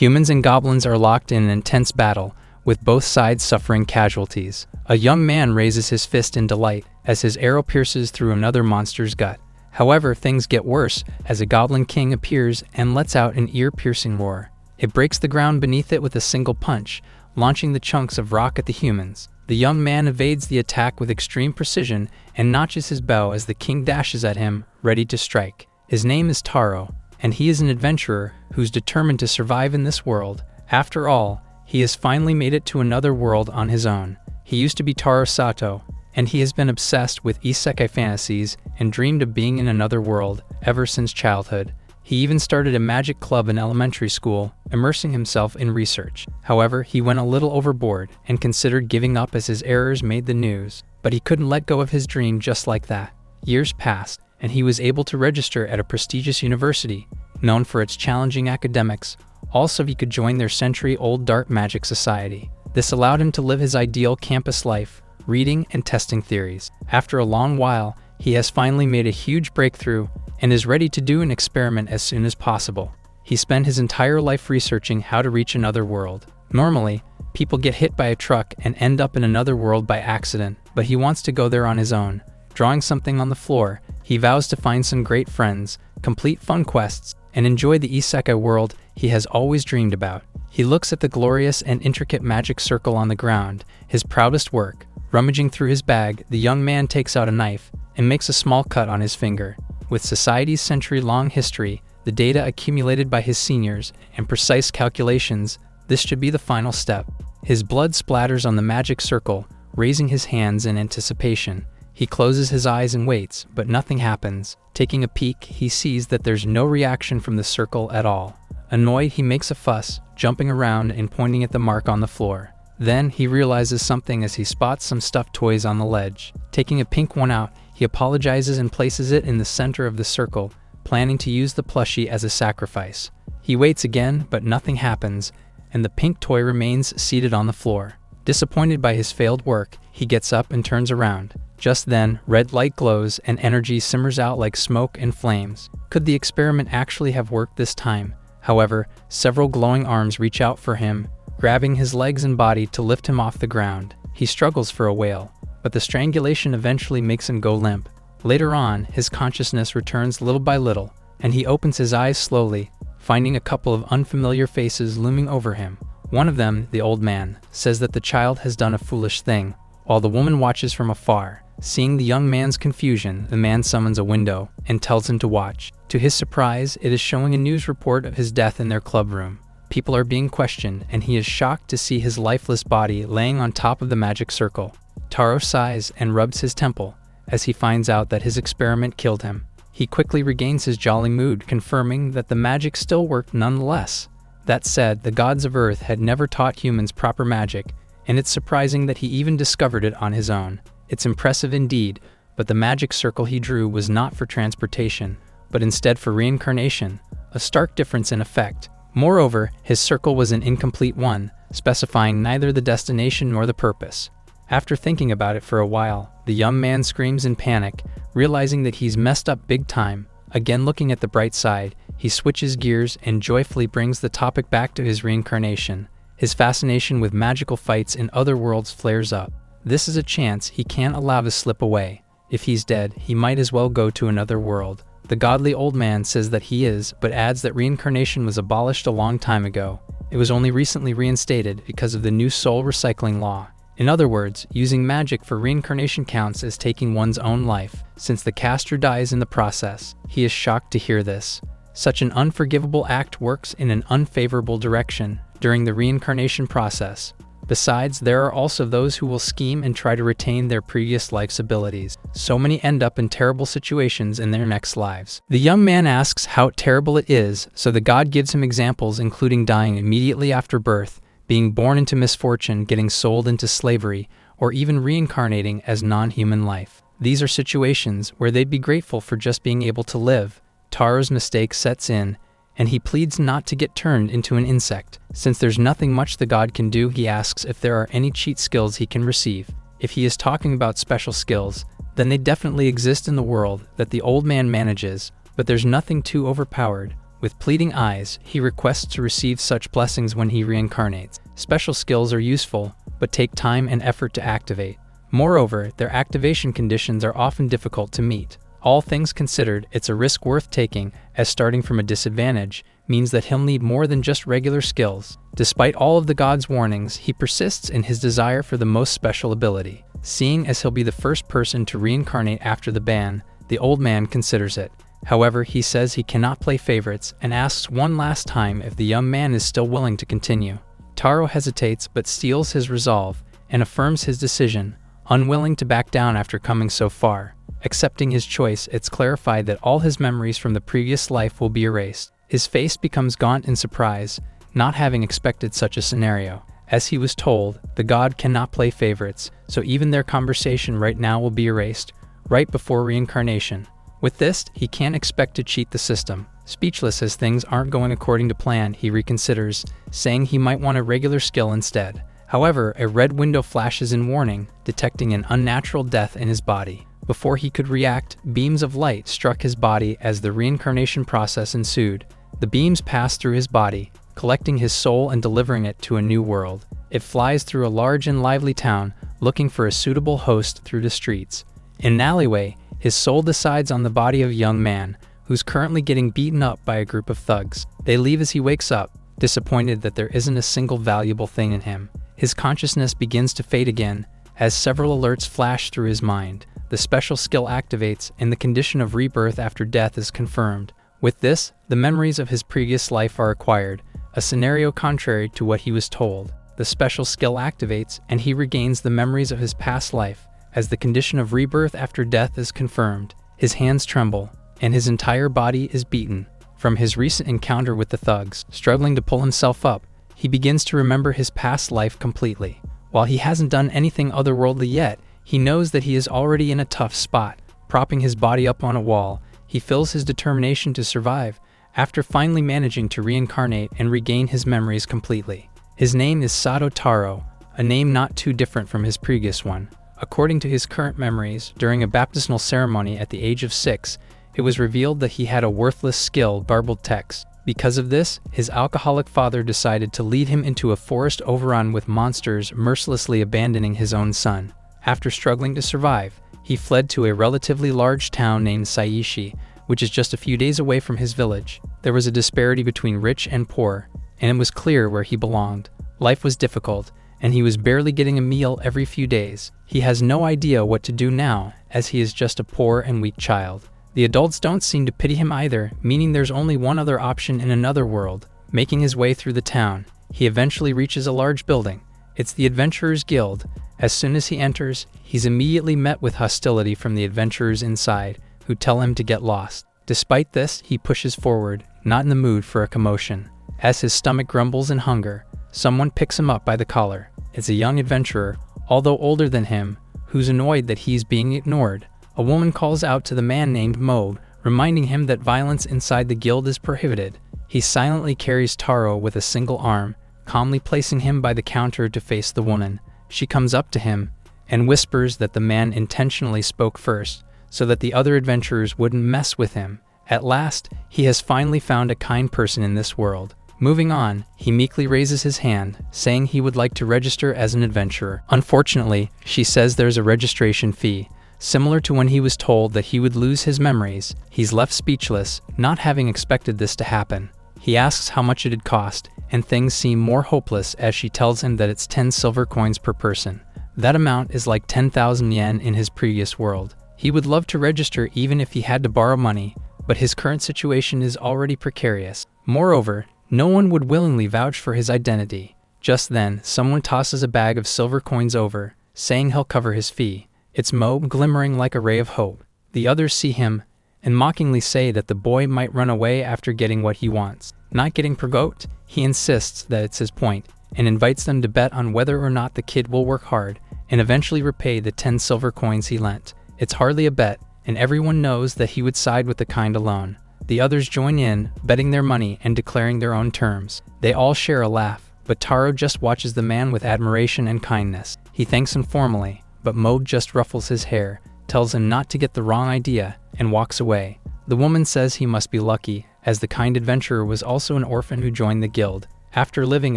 Humans and goblins are locked in an intense battle, with both sides suffering casualties. A young man raises his fist in delight as his arrow pierces through another monster's gut. However, things get worse as a goblin king appears and lets out an ear-piercing roar. It breaks the ground beneath it with a single punch, launching the chunks of rock at the humans. The young man evades the attack with extreme precision and notches his bow as the king dashes at him, ready to strike. His name is Taro, and he is an adventurer who's determined to survive in this world. After all, he has finally made it to another world on his own. He used to be Taro Sato, and he has been obsessed with isekai fantasies and dreamed of being in another world ever since childhood. He even started a magic club in elementary school, immersing himself in research. However, he went a little overboard and considered giving up as his errors made the news. But he couldn't let go of his dream just like that. Years passed, and he was able to register at a prestigious university, known for its challenging academics. Also, he could join their century-old dark magic society. This allowed him to live his ideal campus life, reading and testing theories. After a long while, he has finally made a huge breakthrough and is ready to do an experiment as soon as possible. He spent his entire life researching how to reach another world. Normally, people get hit by a truck and end up in another world by accident, but he wants to go there on his own. Drawing something on the floor, he vows to find some great friends, complete fun quests, and enjoy the isekai world he has always dreamed about. He looks at the glorious and intricate magic circle on the ground, his proudest work. Rummaging through his bag, the young man takes out a knife and makes a small cut on his finger. With society's century-long history, the data accumulated by his seniors, and precise calculations, this should be the final step. His blood splatters on the magic circle, raising his hands in anticipation. He closes his eyes and waits, but nothing happens. Taking a peek, he sees that there's no reaction from the circle at all. Annoyed, he makes a fuss, jumping around and pointing at the mark on the floor. Then, he realizes something as he spots some stuffed toys on the ledge. Taking a pink one out, he apologizes and places it in the center of the circle, planning to use the plushie as a sacrifice. He waits again, but nothing happens, and the pink toy remains seated on the floor. Disappointed by his failed work, he gets up and turns around. Just then, red light glows and energy simmers out like smoke and flames. Could the experiment actually have worked this time? However, several glowing arms reach out for him, grabbing his legs and body to lift him off the ground. He struggles for a while, but the strangulation eventually makes him go limp. Later on, his consciousness returns little by little, and he opens his eyes slowly, finding a couple of unfamiliar faces looming over him. One of them, the old man, says that the child has done a foolish thing, while the woman watches from afar. Seeing the young man's confusion, the man summons a window and tells him to watch. To his surprise, it is showing a news report of his death in their club room. People are being questioned, and he is shocked to see his lifeless body laying on top of the magic circle. Taro sighs and rubs his temple as he finds out that his experiment killed him. He quickly regains his jolly mood, confirming that the magic still worked nonetheless. That said, the gods of Earth had never taught humans proper magic, and it's surprising that he even discovered it on his own. It's impressive indeed, but the magic circle he drew was not for transportation, but instead for reincarnation, a stark difference in effect. Moreover, his circle was an incomplete one, specifying neither the destination nor the purpose. After thinking about it for a while, the young man screams in panic, realizing that he's messed up big time. Again, looking at the bright side, he switches gears and joyfully brings the topic back to his reincarnation. His fascination with magical fights in other worlds flares up. This is a chance he can't allow to slip away. If he's dead, he might as well go to another world. The godly old man says that he is, but adds that reincarnation was abolished a long time ago. It was only recently reinstated because of the new soul recycling law. In other words, using magic for reincarnation counts as taking one's own life, since the caster dies in the process. He is shocked to hear this. Such an unforgivable act works in an unfavorable direction during the reincarnation process. Besides, there are also those who will scheme and try to retain their previous life's abilities. So many end up in terrible situations in their next lives. The young man asks how terrible it is, so the god gives him examples including dying immediately after birth, being born into misfortune, getting sold into slavery, or even reincarnating as non-human life. These are situations where they'd be grateful for just being able to live. Taro's mistake sets in, and he pleads not to get turned into an insect. Since there's nothing much the god can do, he asks if there are any cheat skills he can receive. If he is talking about special skills, then they definitely exist in the world that the old man manages, but there's nothing too overpowered. With pleading eyes, he requests to receive such blessings when he reincarnates. Special skills are useful, but take time and effort to activate. Moreover, their activation conditions are often difficult to meet. All things considered, it's a risk worth taking, as starting from a disadvantage means that he'll need more than just regular skills. Despite all of the god's warnings, he persists in his desire for the most special ability. Seeing as he'll be the first person to reincarnate after the ban, the old man considers it. However, he says he cannot play favorites and asks one last time if the young man is still willing to continue. Taro hesitates but steels his resolve and affirms his decision, unwilling to back down after coming so far. Accepting his choice, it's clarified that all his memories from the previous life will be erased. His face becomes gaunt in surprise, not having expected such a scenario. As he was told, the god cannot play favorites, so even their conversation right now will be erased, right before reincarnation. With this, he can't expect to cheat the system. Speechless as things aren't going according to plan, he reconsiders, saying he might want a regular skill instead. However, a red window flashes in warning, detecting an unnatural death in his body. Before he could react, beams of light struck his body as the reincarnation process ensued. The beams pass through his body, collecting his soul and delivering it to a new world. It flies through a large and lively town, looking for a suitable host through the streets. In an alleyway, his soul decides on the body of a young man, who's currently getting beaten up by a group of thugs. They leave as he wakes up, disappointed that there isn't a single valuable thing in him. His consciousness begins to fade again, as several alerts flash through his mind. The special skill activates, and the condition of rebirth after death is confirmed. With this, the memories of his previous life are acquired, a scenario contrary to what he was told. The special skill activates, and he regains the memories of his past life, as the condition of rebirth after death is confirmed. His hands tremble, and his entire body is beaten. From his recent encounter with the thugs, struggling to pull himself up, he begins to remember his past life completely. While he hasn't done anything otherworldly yet, he knows that he is already in a tough spot. Propping his body up on a wall, he feels his determination to survive, after finally managing to reincarnate and regain his memories completely. His name is Sato Taro, a name not too different from his previous one. According to his current memories, during a baptismal ceremony at the age of 6, it was revealed that he had a worthless skill, garbled text. Because of this, his alcoholic father decided to lead him into a forest overrun with monsters, mercilessly abandoning his own son. After struggling to survive, he fled to a relatively large town named Saishi, which is just a few days away from his village. There was a disparity between rich and poor, and it was clear where he belonged. Life was difficult, and he was barely getting a meal every few days. He has no idea what to do now, as he is just a poor and weak child. The adults don't seem to pity him either, meaning there's only one other option in another world. Making his way through the town, he eventually reaches a large building. It's the Adventurers Guild. As soon as he enters, he's immediately met with hostility from the adventurers inside, who tell him to get lost. Despite this, he pushes forward, not in the mood for a commotion. As his stomach grumbles in hunger, someone picks him up by the collar. It's a young adventurer, although older than him, who's annoyed that he's being ignored. A woman calls out to the man named Moob, reminding him that violence inside the guild is prohibited. He silently carries Taro with a single arm, calmly placing him by the counter to face the woman. She comes up to him and whispers that the man intentionally spoke first, so that the other adventurers wouldn't mess with him. At last, he has finally found a kind person in this world. Moving on, he meekly raises his hand, saying he would like to register as an adventurer. Unfortunately, she says there's a registration fee. Similar to when he was told that he would lose his memories, he's left speechless, not having expected this to happen. He asks how much it'd cost, and things seem more hopeless as she tells him that it's 10 silver coins per person. That amount is like 10,000 yen in his previous world. He would love to register even if he had to borrow money, but his current situation is already precarious. Moreover, no one would willingly vouch for his identity. Just then, someone tosses a bag of silver coins over, saying he'll cover his fee. It's Moob, glimmering like a ray of hope. The others see him, and mockingly say that the boy might run away after getting what he wants. Not getting provoked, he insists that it's his point, and invites them to bet on whether or not the kid will work hard, and eventually repay the 10 silver coins he lent. It's hardly a bet, and everyone knows that he would side with the kind alone. The others join in, betting their money and declaring their own terms. They all share a laugh, but Taro just watches the man with admiration and kindness. He thanks him formally, but Moob just ruffles his hair, tells him not to get the wrong idea, and walks away. The woman says he must be lucky, as the kind adventurer was also an orphan who joined the guild. After living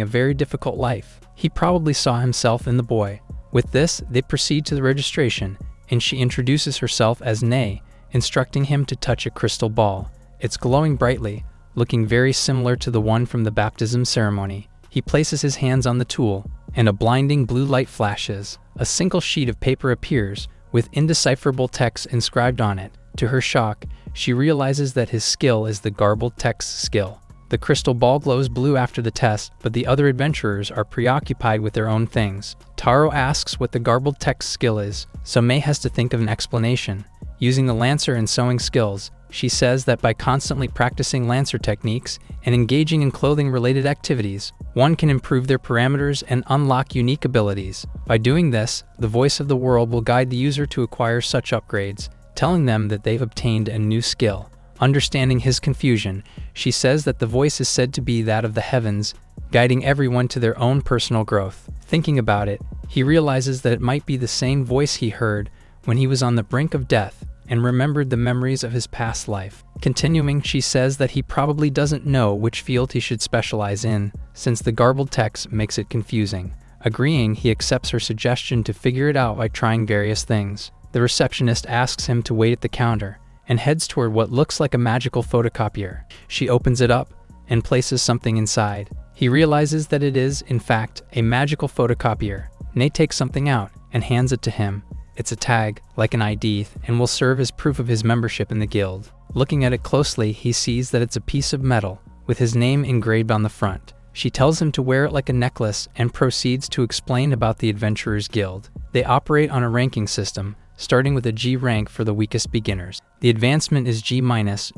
a very difficult life, he probably saw himself in the boy. With this, they proceed to the registration, and she introduces herself as Nay, instructing him to touch a crystal ball. It's glowing brightly, looking very similar to the one from the baptism ceremony. He places his hands on the tool, and a blinding blue light flashes. A single sheet of paper appears, with indecipherable text inscribed on it. To her shock, she realizes that his skill is the garbled text skill. The crystal ball glows blue after the test, but the other adventurers are preoccupied with their own things. Taro asks what the garbled text skill is, so Mei has to think of an explanation. Using the lancer and sewing skills, she says that by constantly practicing lancer techniques and engaging in clothing-related activities, one can improve their parameters and unlock unique abilities. By doing this, the voice of the world will guide the user to acquire such upgrades, telling them that they've obtained a new skill. Understanding his confusion, she says that the voice is said to be that of the heavens, guiding everyone to their own personal growth. Thinking about it, he realizes that it might be the same voice he heard when he was on the brink of death and remembered the memories of his past life. Continuing, she says that he probably doesn't know which field he should specialize in, since the garbled text makes it confusing. Agreeing, he accepts her suggestion to figure it out by trying various things. The receptionist asks him to wait at the counter, and heads toward what looks like a magical photocopier. She opens it up and places something inside. He realizes that it is, in fact, a magical photocopier. Nate takes something out and hands it to him. It's a tag, like an ID, and will serve as proof of his membership in the guild. Looking at it closely, he sees that it's a piece of metal, with his name engraved on the front. She tells him to wear it like a necklace and proceeds to explain about the Adventurers Guild. They operate on a ranking system, starting with a G rank for the weakest beginners. The advancement is G-,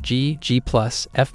G, G+, F-,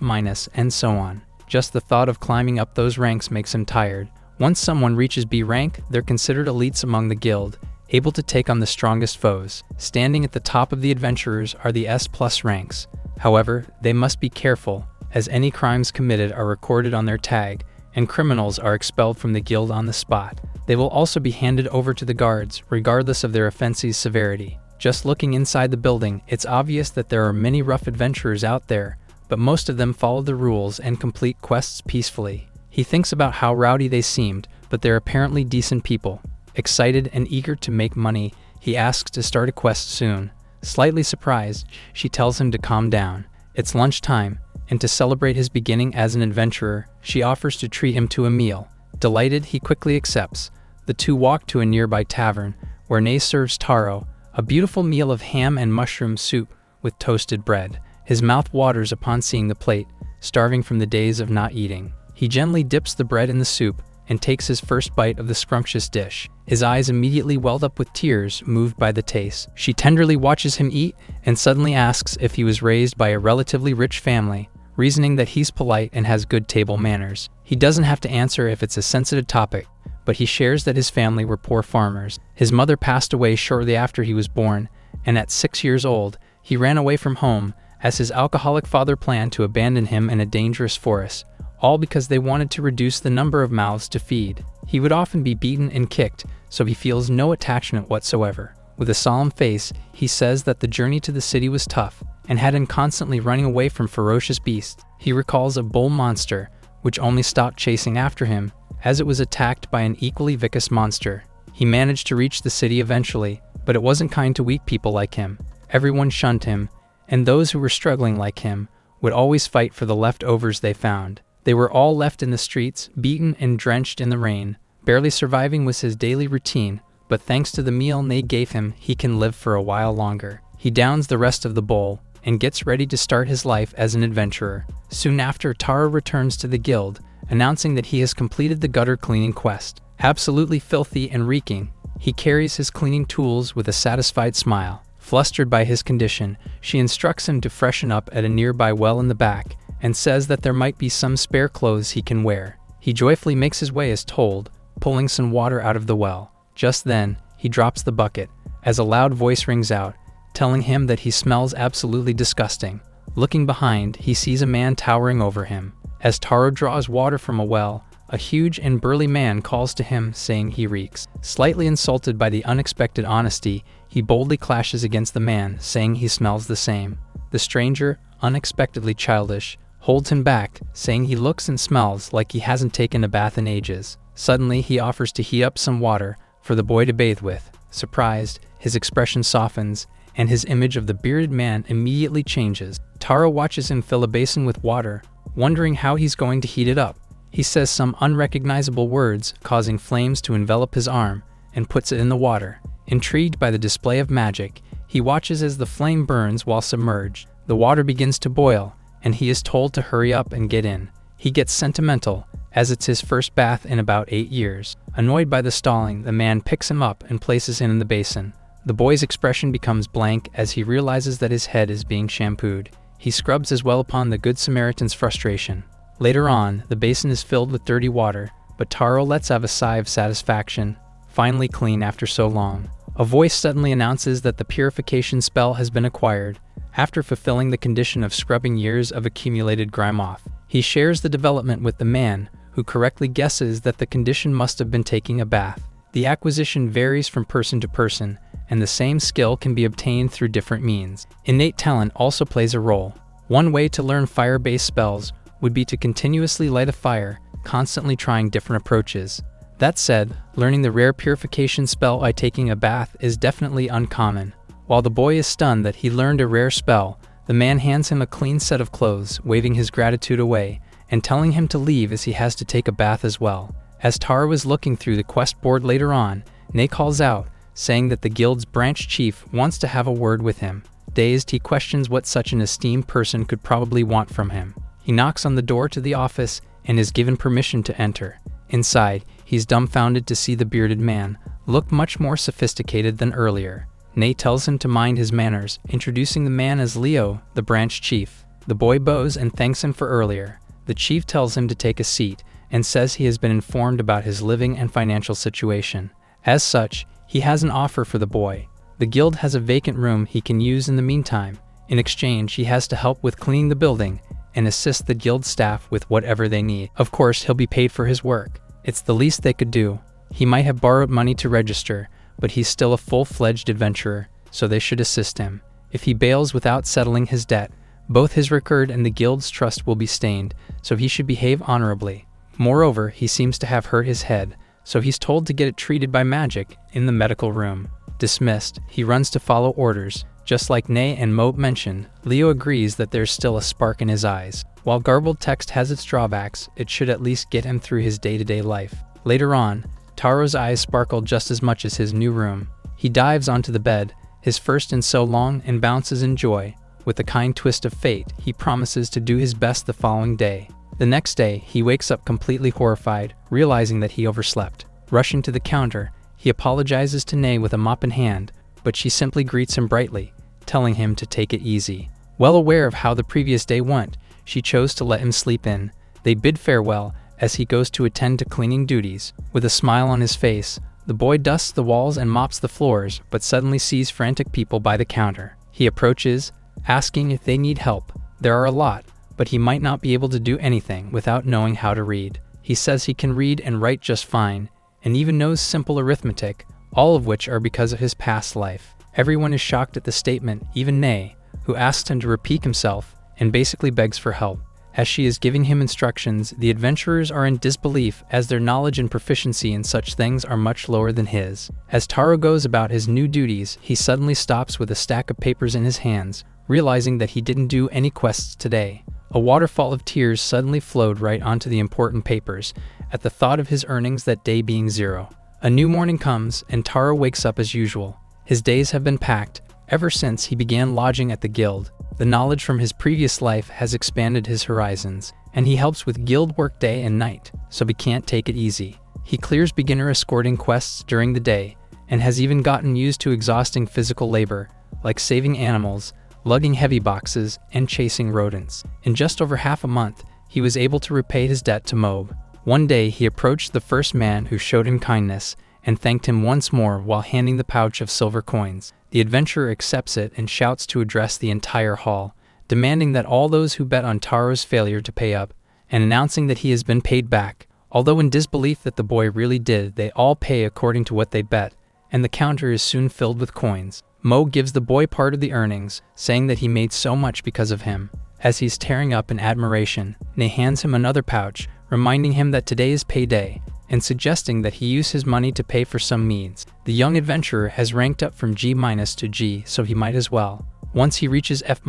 and so on. Just the thought of climbing up those ranks makes him tired. Once someone reaches B rank, they're considered elites among the guild, able to take on the strongest foes. Standing at the top of the adventurers are the S+ ranks. However, they must be careful, as any crimes committed are recorded on their tag, and criminals are expelled from the guild on the spot. They will also be handed over to the guards, regardless of their offense's severity. Just looking inside the building, it's obvious that there are many rough adventurers out there, but most of them follow the rules and complete quests peacefully. He thinks about how rowdy they seemed, but they're apparently decent people. Excited and eager to make money, he asks to start a quest soon. Slightly surprised, she tells him to calm down. It's lunchtime, and to celebrate his beginning as an adventurer, she offers to treat him to a meal. Delighted, he quickly accepts. The two walk to a nearby tavern, where Nay serves Taro a beautiful meal of ham and mushroom soup with toasted bread. His mouth waters upon seeing the plate, starving from the days of not eating. He gently dips the bread in the soup and takes his first bite of the scrumptious dish. His eyes immediately welled up with tears, moved by the taste. She tenderly watches him eat and suddenly asks if he was raised by a relatively rich family, reasoning that he's polite and has good table manners. He doesn't have to answer if it's a sensitive topic, but he shares that his family were poor farmers. His mother passed away shortly after he was born, and at 6 years old, he ran away from home as his alcoholic father planned to abandon him in a dangerous forest, all because they wanted to reduce the number of mouths to feed. He would often be beaten and kicked, so he feels no attachment whatsoever. With a solemn face, he says that the journey to the city was tough and had him constantly running away from ferocious beasts. He recalls a bull monster, which only stopped chasing after him as it was attacked by an equally vicious monster. He managed to reach the city eventually, but it wasn't kind to weak people like him. Everyone shunned him, and those who were struggling like him would always fight for the leftovers they found. They were all left in the streets, beaten and drenched in the rain. Barely surviving was his daily routine, but thanks to the meal Nay gave him, he can live for a while longer. He downs the rest of the bowl and gets ready to start his life as an adventurer. Soon after, Taro returns to the guild, announcing that he has completed the gutter cleaning quest. Absolutely filthy and reeking, he carries his cleaning tools with a satisfied smile. Flustered by his condition, she instructs him to freshen up at a nearby well in the back, and says that there might be some spare clothes he can wear. He joyfully makes his way as told, pulling some water out of the well. Just then, he drops the bucket, as a loud voice rings out, telling him that he smells absolutely disgusting. Looking behind, he sees a man towering over him. As Taro draws water from a well, a huge and burly man calls to him, saying he reeks. Slightly insulted by the unexpected honesty, he boldly clashes against the man, saying he smells the same. The stranger, unexpectedly childish, holds him back, saying he looks and smells like he hasn't taken a bath in ages. Suddenly, he offers to heat up some water for the boy to bathe with. Surprised, his expression softens, and his image of the bearded man immediately changes. Taro watches him fill a basin with water, wondering how he's going to heat it up. He says some unrecognizable words, causing flames to envelop his arm, and puts it in the water. Intrigued by the display of magic, he watches as the flame burns while submerged. The water begins to boil, and he is told to hurry up and get in. He gets sentimental, as it's his first bath in about 8 years. Annoyed by the stalling, the man picks him up and places him in the basin. The boy's expression becomes blank as he realizes that his head is being shampooed. He scrubs as well upon the Good Samaritan's frustration. Later on, the basin is filled with dirty water, but Taro lets out a sigh of satisfaction, finally clean after so long. A voice suddenly announces that the purification spell has been acquired, after fulfilling the condition of scrubbing years of accumulated grime off. He shares the development with the man, who correctly guesses that the condition must have been taking a bath. The acquisition varies from person to person, and the same skill can be obtained through different means. Innate talent also plays a role. One way to learn fire-based spells would be to continuously light a fire, constantly trying different approaches. That said, learning the rare purification spell by taking a bath is definitely uncommon. While the boy is stunned that he learned a rare spell, the man hands him a clean set of clothes, waving his gratitude away, and telling him to leave as he has to take a bath as well. As Taro is looking through the quest board later on, Nei calls out, saying that the guild's branch chief wants to have a word with him. Dazed, he questions what such an esteemed person could probably want from him. He knocks on the door to the office and is given permission to enter. Inside, he's dumbfounded to see the bearded man look much more sophisticated than earlier. Nei tells him to mind his manners, introducing the man as Leo, the branch chief. The boy bows and thanks him for earlier. The chief tells him to take a seat and says he has been informed about his living and financial situation. As such, he has an offer for the boy. The guild has a vacant room he can use in the meantime. In exchange, he has to help with cleaning the building and assist the guild staff with whatever they need. Of course, he'll be paid for his work. It's the least they could do. He might have borrowed money to register, but he's still a full-fledged adventurer, so they should assist him. If he bails without settling his debt, both his record and the guild's trust will be stained, so he should behave honorably. Moreover, he seems to have hurt his head, so he's told to get it treated by magic in the medical room. Dismissed, he runs to follow orders. Just like Nei and Moe mentioned, Leo agrees that there's still a spark in his eyes. While garbled text has its drawbacks, it should at least get him through his day-to-day life. Later on, Taro's eyes sparkle just as much as his new room. He dives onto the bed, his first in so long, and bounces in joy. With a kind twist of fate, he promises to do his best the following day. The next day, he wakes up completely horrified, realizing that he overslept. Rushing to the counter, he apologizes to Nei with a mop in hand, but she simply greets him brightly, telling him to take it easy. Well aware of how the previous day went, she chose to let him sleep in. They bid farewell as he goes to attend to cleaning duties. With a smile on his face, the boy dusts the walls and mops the floors, but suddenly sees frantic people by the counter. He approaches, asking if they need help. There are a lot, but he might not be able to do anything without knowing how to read. He says he can read and write just fine, and even knows simple arithmetic, all of which are because of his past life. Everyone is shocked at the statement, even Nei, who asks him to repeat himself and basically begs for help. As she is giving him instructions, the adventurers are in disbelief as their knowledge and proficiency in such things are much lower than his. As Taro goes about his new duties, he suddenly stops with a stack of papers in his hands, realizing that he didn't do any quests today. A waterfall of tears suddenly flowed right onto the important papers, at the thought of his earnings that day being 0. A new morning comes, and Taro wakes up as usual. His days have been packed, ever since he began lodging at the guild. The knowledge from his previous life has expanded his horizons, and he helps with guild work day and night, so he can't take it easy. He clears beginner escorting quests during the day, and has even gotten used to exhausting physical labor, like saving animals, lugging heavy boxes, and chasing rodents. In just over half a month, he was able to repay his debt to Moe. One day, he approached the first man who showed him kindness, and thanked him once more while handing the pouch of silver coins. The adventurer accepts it and shouts to address the entire hall, demanding that all those who bet on Taro's failure to pay up, and announcing that he has been paid back. Although in disbelief that the boy really did, they all pay according to what they bet, and the counter is soon filled with coins. Mo gives the boy part of the earnings, saying that he made so much because of him. As he's tearing up in admiration, Ne hands him another pouch, reminding him that today is payday, and suggesting that he use his money to pay for some needs. The young adventurer has ranked up from G- to G, so he might as well. Once he reaches F-,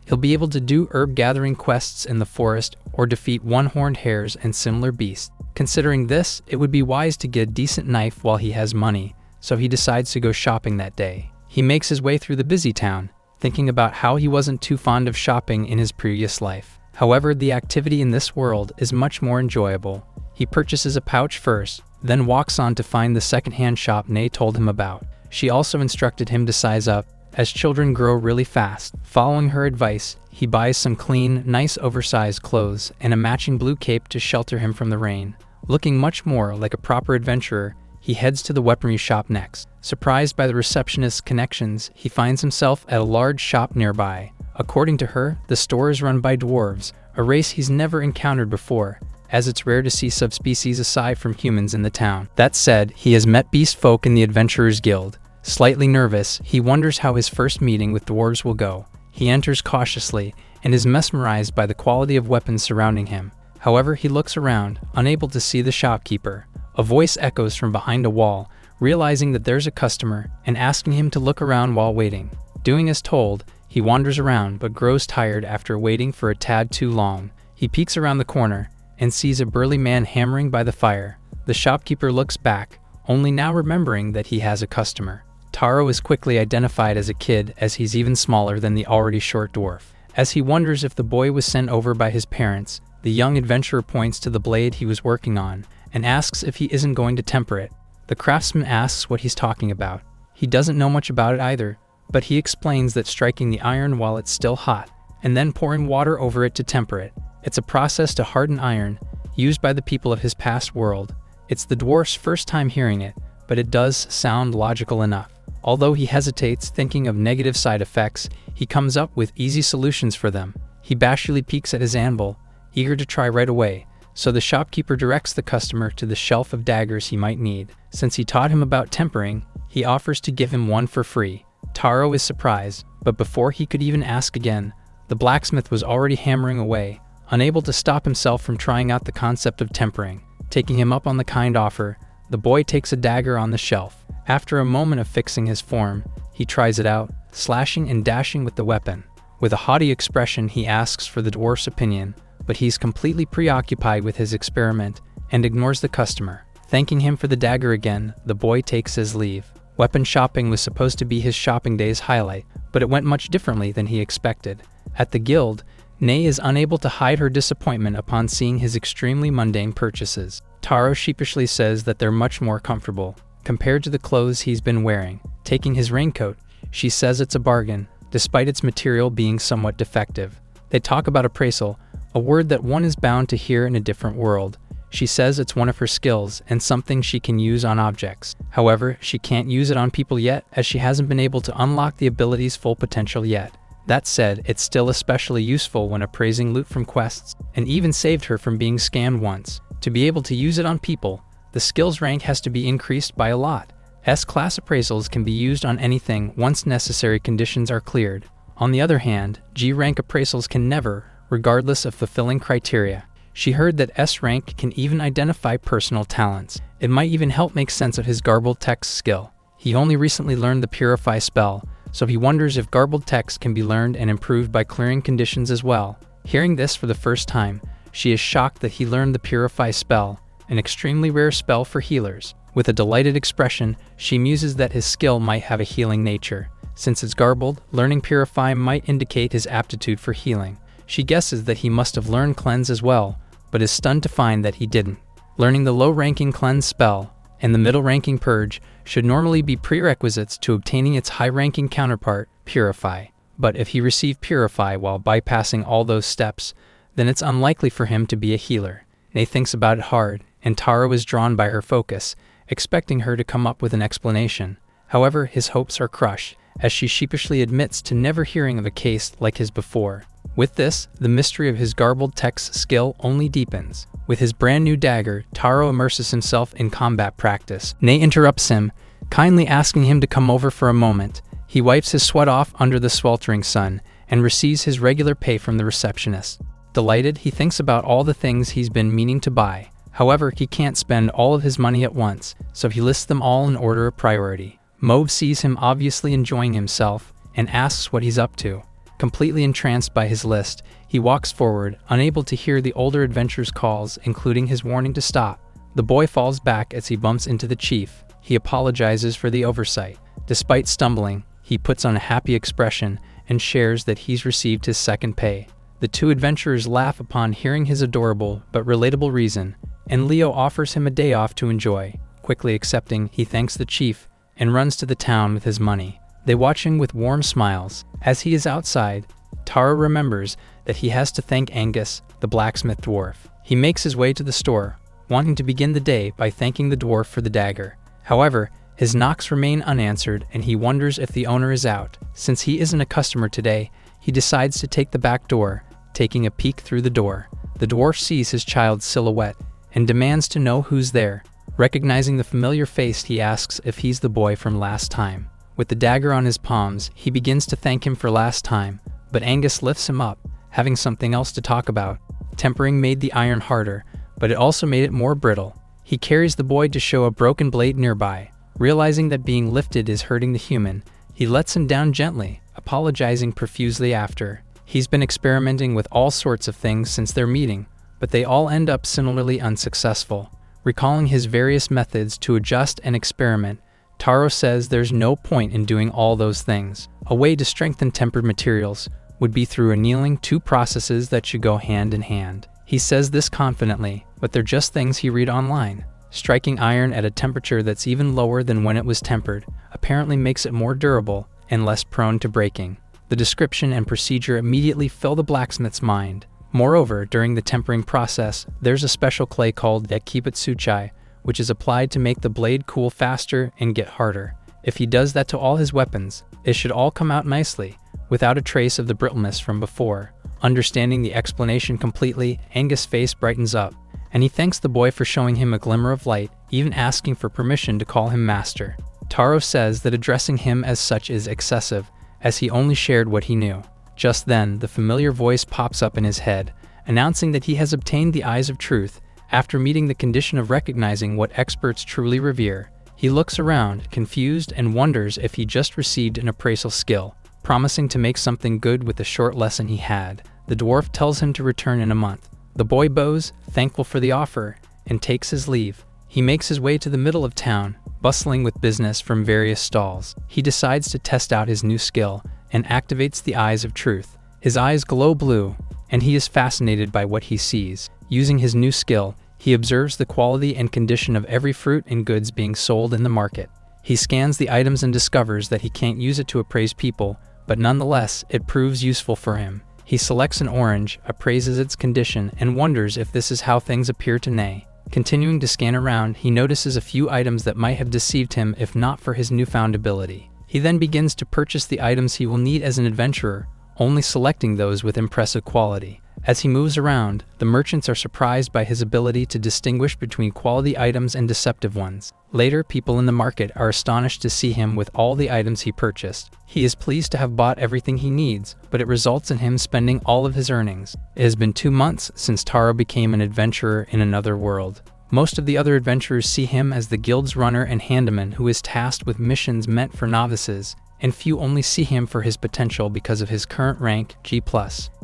he'll be able to do herb gathering quests in the forest or defeat one-horned hares and similar beasts. Considering this, it would be wise to get a decent knife while he has money, so he decides to go shopping that day. He makes his way through the busy town, thinking about how he wasn't too fond of shopping in his previous life. However, the activity in this world is much more enjoyable. He purchases a pouch first, then walks on to find the second-hand shop Ne told him about. She also instructed him to size up, as children grow really fast. Following her advice, he buys some clean, nice oversized clothes and a matching blue cape to shelter him from the rain. Looking much more like a proper adventurer, he heads to the weaponry shop next. Surprised by the receptionist's connections, he finds himself at a large shop nearby. According to her, the store is run by dwarves, a race he's never encountered before, as it's rare to see subspecies aside from humans in the town. That said, he has met beast folk in the Adventurers Guild. Slightly nervous, he wonders how his first meeting with dwarves will go. He enters cautiously and is mesmerized by the quality of weapons surrounding him. However, he looks around, unable to see the shopkeeper. A voice echoes from behind a wall, realizing that there's a customer and asking him to look around while waiting. Doing as told, he wanders around but grows tired after waiting for a tad too long. He peeks around the corner and sees a burly man hammering by the fire. The shopkeeper looks back, only now remembering that he has a customer. Taro is quickly identified as a kid, as he's even smaller than the already short dwarf. As he wonders if the boy was sent over by his parents, the young adventurer points to the blade he was working on and asks if he isn't going to temper it. The craftsman asks what he's talking about. He doesn't know much about it either, but he explains that striking the iron while it's still hot, and then pouring water over it to temper it. It's a process to harden iron, used by the people of his past world. It's the dwarf's first time hearing it, but it does sound logical enough. Although he hesitates, thinking of negative side effects, he comes up with easy solutions for them. He bashfully peeks at his anvil, eager to try right away, so the shopkeeper directs the customer to the shelf of daggers he might need. Since he taught him about tempering, he offers to give him one for free. Taro is surprised, but before he could even ask again, the blacksmith was already hammering away, unable to stop himself from trying out the concept of tempering. Taking him up on the kind offer, the boy takes a dagger on the shelf. After a moment of fixing his form, he tries it out, slashing and dashing with the weapon. With a haughty expression, he asks for the dwarf's opinion, but he's completely preoccupied with his experiment and ignores the customer. Thanking him for the dagger again, the boy takes his leave. Weapon shopping was supposed to be his shopping day's highlight, but it went much differently than he expected. At the guild, Ne is unable to hide her disappointment upon seeing his extremely mundane purchases. Taro sheepishly says that they're much more comfortable compared to the clothes he's been wearing. Taking his raincoat, she says it's a bargain, despite its material being somewhat defective. They talk about appraisal, a word that one is bound to hear in a different world. She says it's one of her skills and something she can use on objects. However, she can't use it on people yet, as she hasn't been able to unlock the ability's full potential yet. That said, it's still especially useful when appraising loot from quests, and even saved her from being scammed once. To be able to use it on people, the skills rank has to be increased by a lot. S-class appraisals can be used on anything once necessary conditions are cleared. On the other hand, G-rank appraisals can never, regardless of fulfilling criteria. She heard that S-rank can even identify personal talents. It might even help make sense of his garbled text skill. He only recently learned the Purify spell, so he wonders if garbled text can be learned and improved by clearing conditions as well. Hearing this for the first time, she is shocked that he learned the Purify spell, an extremely rare spell for healers. With a delighted expression, she muses that his skill might have a healing nature. Since it's garbled, learning Purify might indicate his aptitude for healing. She guesses that he must have learned Cleanse as well, but is stunned to find that he didn't. Learning the low-ranking Cleanse spell and the middle-ranking Purge should normally be prerequisites to obtaining its high-ranking counterpart, Purify. But if he received Purify while bypassing all those steps, then it's unlikely for him to be a healer. Ne thinks about it hard, and Taro is drawn by her focus, expecting her to come up with an explanation. However, his hopes are crushed, as she sheepishly admits to never hearing of a case like his before. With this, the mystery of his garbled text skill only deepens. With his brand new dagger, Taro immerses himself in combat practice. Ne interrupts him, kindly asking him to come over for a moment. He wipes his sweat off under the sweltering sun and receives his regular pay from the receptionist. Delighted, he thinks about all the things he's been meaning to buy. However, he can't spend all of his money at once, so he lists them all in order of priority. Mauve sees him obviously enjoying himself and asks what he's up to. Completely entranced by his list, he walks forward, unable to hear the older adventurer's calls, including his warning to stop. The boy falls back as he bumps into the chief. He apologizes for the oversight. Despite stumbling, he puts on a happy expression and shares that he's received his second pay. The two adventurers laugh upon hearing his adorable but relatable reason, and Leo offers him a day off to enjoy. Quickly accepting, he thanks the chief and runs to the town with his money. They watch him with warm smiles. As he is outside, Taro remembers that he has to thank Angus, the blacksmith dwarf. He makes his way to the store, wanting to begin the day by thanking the dwarf for the dagger. However, his knocks remain unanswered and he wonders if the owner is out. Since he isn't a customer today, he decides to take the back door, taking a peek through the door. The dwarf sees his child's silhouette and demands to know who's there. Recognizing the familiar face, he asks if he's the boy from last time. With the dagger on his palms, he begins to thank him for last time, but Angus lifts him up, having something else to talk about. Tempering made the iron harder, but it also made it more brittle. He carries the boy to show a broken blade nearby. Realizing that being lifted is hurting the human, he lets him down gently, apologizing profusely after. He's been experimenting with all sorts of things since their meeting, but they all end up similarly unsuccessful. Recalling his various methods to adjust and experiment, Taro says there's no point in doing all those things. A way to strengthen tempered materials would be through annealing, two processes that should go hand in hand. He says this confidently, but they're just things he read online. Striking iron at a temperature that's even lower than when it was tempered apparently makes it more durable and less prone to breaking. The description and procedure immediately fill the blacksmith's mind. Moreover, during the tempering process, there's a special clay called Ekibutsuchai, which is applied to make the blade cool faster and get harder. If he does that to all his weapons, it should all come out nicely, without a trace of the brittleness from before. Understanding the explanation completely, Angus' face brightens up, and he thanks the boy for showing him a glimmer of light, even asking for permission to call him master. Taro says that addressing him as such is excessive, as he only shared what he knew. Just then, the familiar voice pops up in his head, announcing that he has obtained the eyes of truth after meeting the condition of recognizing what experts truly revere. He looks around, confused, and wonders if he just received an appraisal skill, promising to make something good with the short lesson he had. The dwarf tells him to return in a month. The boy bows, thankful for the offer, and takes his leave. He makes his way to the middle of town, bustling with business from various stalls. He decides to test out his new skill and activates the eyes of truth. His eyes glow blue, and he is fascinated by what he sees. Using his new skill, he observes the quality and condition of every fruit and goods being sold in the market. He scans the items and discovers that he can't use it to appraise people, but nonetheless, it proves useful for him. He selects an orange, appraises its condition, and wonders if this is how things appear to Nay. Continuing to scan around, he notices a few items that might have deceived him if not for his newfound ability. He then begins to purchase the items he will need as an adventurer, only selecting those with impressive quality. As he moves around, the merchants are surprised by his ability to distinguish between quality items and deceptive ones. Later, people in the market are astonished to see him with all the items he purchased. He is pleased to have bought everything he needs, but it results in him spending all of his earnings. It has been 2 months since Taro became an adventurer in another world. Most of the other adventurers see him as the guild's runner and handyman who is tasked with missions meant for novices, and few only see him for his potential because of his current rank, G+.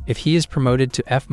If he is promoted to F-,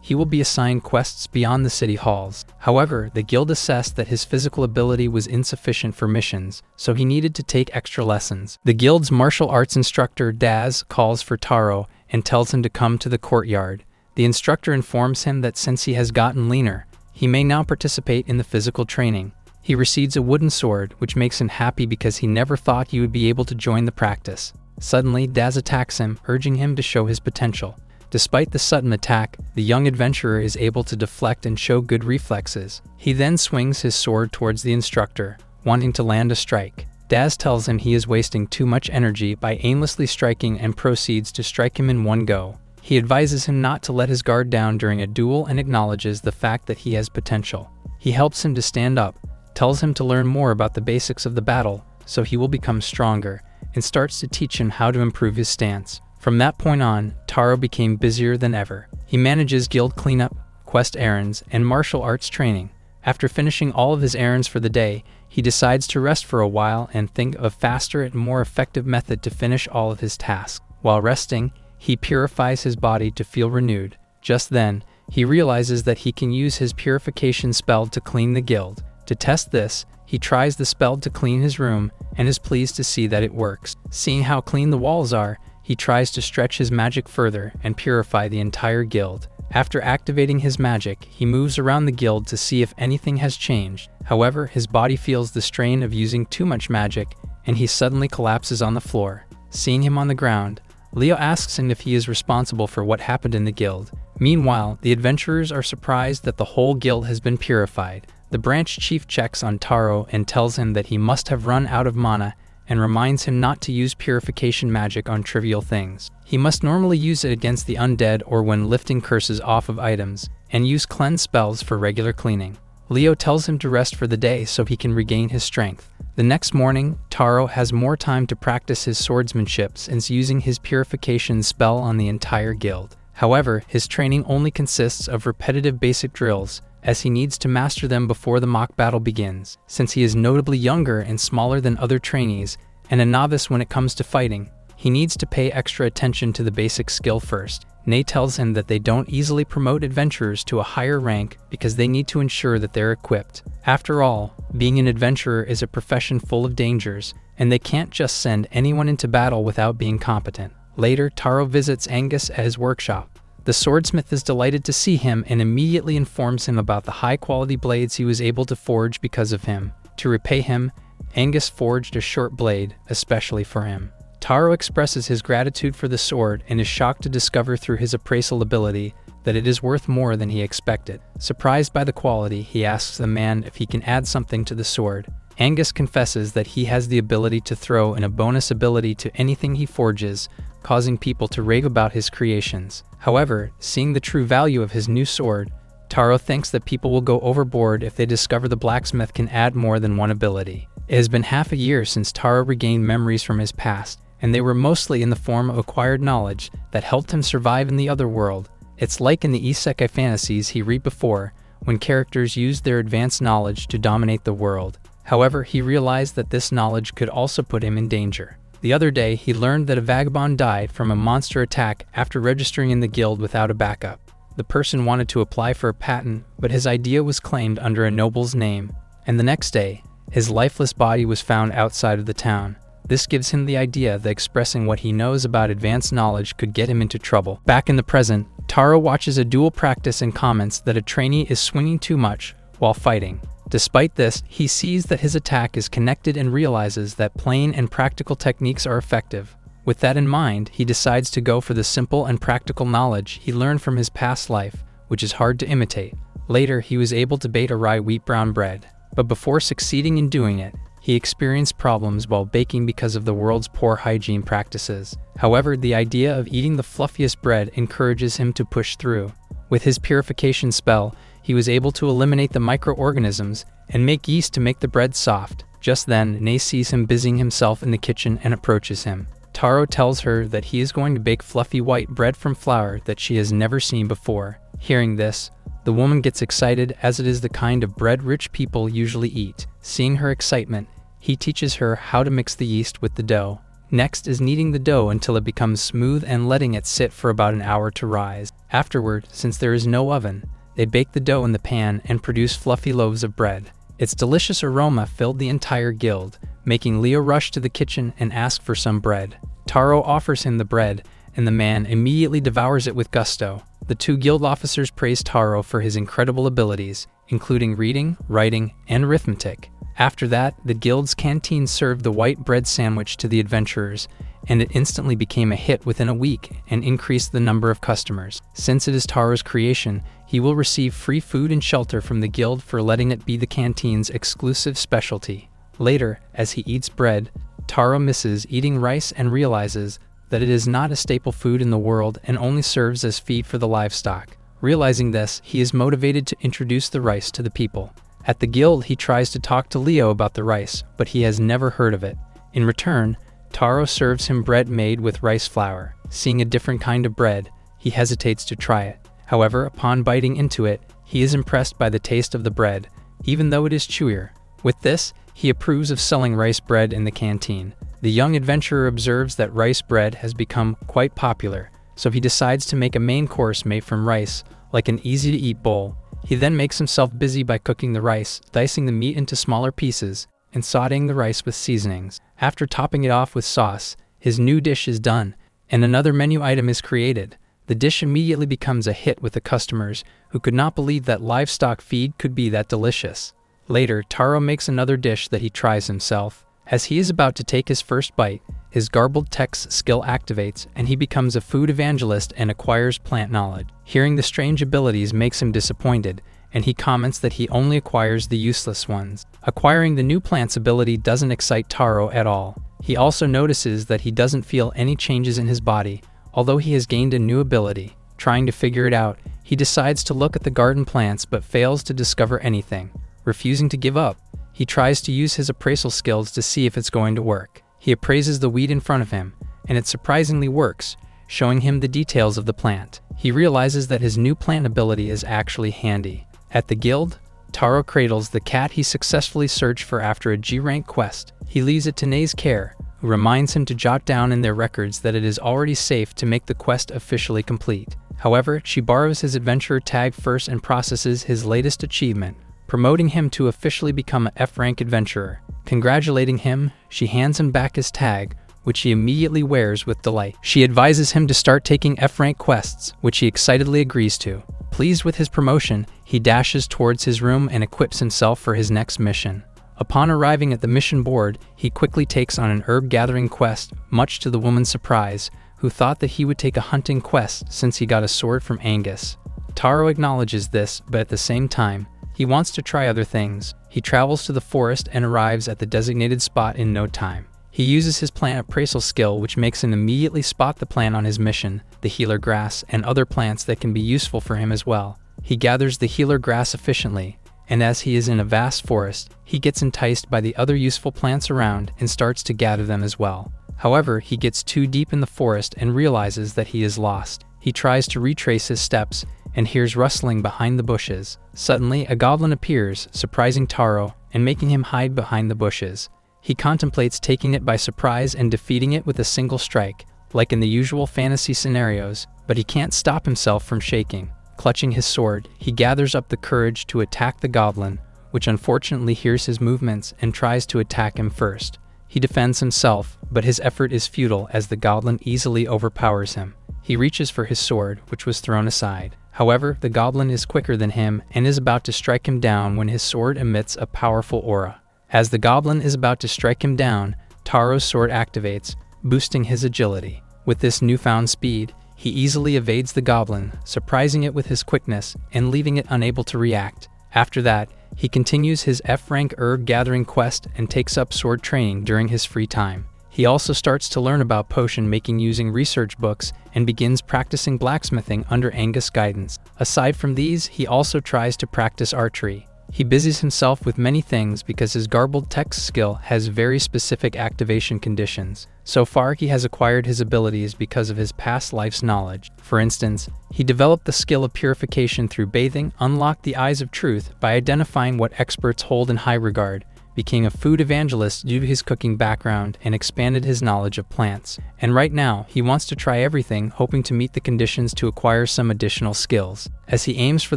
he will be assigned quests beyond the city halls. However, the guild assessed that his physical ability was insufficient for missions, so he needed to take extra lessons. The guild's martial arts instructor, Daz, calls for Taro and tells him to come to the courtyard. The instructor informs him that since he has gotten leaner, he may now participate in the physical training. He receives a wooden sword, which makes him happy because he never thought he would be able to join the practice. Suddenly, Daz attacks him, urging him to show his potential. Despite the sudden attack, the young adventurer is able to deflect and show good reflexes. He then swings his sword towards the instructor, wanting to land a strike. Daz tells him he is wasting too much energy by aimlessly striking and proceeds to strike him in one go. He advises him not to let his guard down during a duel and acknowledges the fact that he has potential. He helps him to stand up, tells him to learn more about the basics of the battle so he will become stronger, and starts to teach him how to improve his stance. From that point on, Taro became busier than ever. He manages guild cleanup, quest errands, and martial arts training. After finishing all of his errands for the day, he decides to rest for a while and think of a faster and more effective method to finish all of his tasks. While resting, he purifies his body to feel renewed. Just then, he realizes that he can use his purification spell to clean the guild. To test this, he tries the spell to clean his room and is pleased to see that it works. Seeing how clean the walls are, he tries to stretch his magic further and purify the entire guild. After activating his magic, he moves around the guild to see if anything has changed. However, his body feels the strain of using too much magic, and he suddenly collapses on the floor. Seeing him on the ground, Leo asks him if he is responsible for what happened in the guild. Meanwhile, the adventurers are surprised that the whole guild has been purified. The branch chief checks on Taro and tells him that he must have run out of mana and reminds him not to use purification magic on trivial things. He must normally use it against the undead or when lifting curses off of items, and use cleanse spells for regular cleaning. Leo tells him to rest for the day so he can regain his strength. The next morning, Taro has more time to practice his swordsmanship since using his purification spell on the entire guild. However, his training only consists of repetitive basic drills, as he needs to master them before the mock battle begins. Since he is notably younger and smaller than other trainees, and a novice when it comes to fighting, he needs to pay extra attention to the basic skill first. Nei tells him that they don't easily promote adventurers to a higher rank because they need to ensure that they're equipped. After all, being an adventurer is a profession full of dangers, and they can't just send anyone into battle without being competent. Later, Taro visits Angus at his workshop. The swordsmith is delighted to see him and immediately informs him about the high-quality blades he was able to forge because of him. To repay him, Angus forged a short blade, especially for him. Taro expresses his gratitude for the sword and is shocked to discover through his appraisal ability that it is worth more than he expected. Surprised by the quality, he asks the man if he can add something to the sword. Angus confesses that he has the ability to throw in a bonus ability to anything he forges, causing people to rave about his creations. However, seeing the true value of his new sword, Taro thinks that people will go overboard if they discover the blacksmith can add more than one ability. It has been half a year since Taro regained memories from his past, and they were mostly in the form of acquired knowledge that helped him survive in the other world. It's like in the Isekai fantasies he read before, when characters used their advanced knowledge to dominate the world. However, he realized that this knowledge could also put him in danger. The other day, he learned that a vagabond died from a monster attack after registering in the guild without a backup. The person wanted to apply for a patent, but his idea was claimed under a noble's name. And the next day, his lifeless body was found outside of the town. This gives him the idea that expressing what he knows about advanced knowledge could get him into trouble. Back in the present, Taro watches a duel practice and comments that a trainee is swinging too much while fighting. Despite this, he sees that his attack is connected and realizes that plain and practical techniques are effective. With that in mind, he decides to go for the simple and practical knowledge he learned from his past life, which is hard to imitate. Later, he was able to bake a rye wheat brown bread, but before succeeding in doing it, he experienced problems while baking because of the world's poor hygiene practices. However, the idea of eating the fluffiest bread encourages him to push through. With his purification spell, he was able to eliminate the microorganisms and make yeast to make the bread soft. Just then, Nei sees him busying himself in the kitchen and approaches him. Taro tells her that he is going to bake fluffy white bread from flour that she has never seen before. Hearing this, the woman gets excited as it is the kind of bread rich people usually eat. Seeing her excitement, he teaches her how to mix the yeast with the dough. Next is kneading the dough until it becomes smooth and letting it sit for about an hour to rise. Afterward, since there is no oven, they bake the dough in the pan and produce fluffy loaves of bread. Its delicious aroma filled the entire guild, making Leo rush to the kitchen and ask for some bread. Taro offers him the bread, and the man immediately devours it with gusto. The two guild officers praise Taro for his incredible abilities, including reading, writing, and arithmetic. After that, the guild's canteen served the white bread sandwich to the adventurers, and it instantly became a hit within a week and increased the number of customers. Since it is Taro's creation, he will receive free food and shelter from the guild for letting it be the canteen's exclusive specialty. Later, as he eats bread, Taro misses eating rice and realizes that it is not a staple food in the world and only serves as feed for the livestock. Realizing this, he is motivated to introduce the rice to the people. At the guild, he tries to talk to Leo about the rice, but he has never heard of it. In return, Taro serves him bread made with rice flour. Seeing a different kind of bread, he hesitates to try it. However, upon biting into it, he is impressed by the taste of the bread, even though it is chewier. With this, he approves of selling rice bread in the canteen. The young adventurer observes that rice bread has become quite popular, so he decides to make a main course made from rice, like an easy-to-eat bowl. He then makes himself busy by cooking the rice, dicing the meat into smaller pieces, and sautéing the rice with seasonings. After topping it off with sauce, his new dish is done, and another menu item is created. The dish immediately becomes a hit with the customers, who could not believe that livestock feed could be that delicious. Later, Taro makes another dish that he tries himself. As he is about to take his first bite, his garbled text skill activates, and he becomes a food evangelist and acquires plant knowledge. Hearing the strange abilities makes him disappointed, and he comments that he only acquires the useless ones. Acquiring the new plant's ability doesn't excite Taro at all. He also notices that he doesn't feel any changes in his body, although he has gained a new ability. Trying to figure it out, he decides to look at the garden plants but fails to discover anything. Refusing to give up, he tries to use his appraisal skills to see if it's going to work. He appraises the weed in front of him, and it surprisingly works, showing him the details of the plant. He realizes that his new plant ability is actually handy. At the guild, Taro cradles the cat he successfully searched for after a G-rank quest. He leaves it to Nei's care, who reminds him to jot down in their records that it is already safe to make the quest officially complete. However, she borrows his adventurer tag first and processes his latest achievement, promoting him to officially become an F-rank adventurer. Congratulating him, she hands him back his tag, which he immediately wears with delight. She advises him to start taking F-rank quests, which he excitedly agrees to. Pleased with his promotion, he dashes towards his room and equips himself for his next mission. Upon arriving at the mission board, he quickly takes on an herb-gathering quest, much to the woman's surprise, who thought that he would take a hunting quest since he got a sword from Angus. Taro acknowledges this, but at the same time, he wants to try other things. He travels to the forest and arrives at the designated spot in no time. He uses his plant appraisal skill, which makes him immediately spot the plant on his mission, the healer grass, and other plants that can be useful for him as well. He gathers the healer grass efficiently, and as he is in a vast forest, he gets enticed by the other useful plants around and starts to gather them as well. However, he gets too deep in the forest and realizes that he is lost. He tries to retrace his steps and hears rustling behind the bushes. Suddenly, a goblin appears, surprising Taro and making him hide behind the bushes. He contemplates taking it by surprise and defeating it with a single strike, like in the usual fantasy scenarios, but he can't stop himself from shaking. Clutching his sword, he gathers up the courage to attack the goblin, which unfortunately hears his movements and tries to attack him first. He defends himself, but his effort is futile as the goblin easily overpowers him. He reaches for his sword, which was thrown aside. However, the goblin is quicker than him and is about to strike him down when his sword emits a powerful aura. As the goblin is about to strike him down, Taro's sword activates, boosting his agility. With this newfound speed, he easily evades the goblin, surprising it with his quickness and leaving it unable to react. After that, he continues his F-rank herb-gathering quest and takes up sword training during his free time. He also starts to learn about potion making using research books and begins practicing blacksmithing under Angus' guidance. Aside from these, he also tries to practice archery. He busies himself with many things because his garbled text skill has very specific activation conditions. So far, he has acquired his abilities because of his past life's knowledge. For instance, he developed the skill of purification through bathing, unlocked the eyes of truth by identifying what experts hold in high regard, became a food evangelist due to his cooking background, and expanded his knowledge of plants. And right now, he wants to try everything, hoping to meet the conditions to acquire some additional skills. As he aims for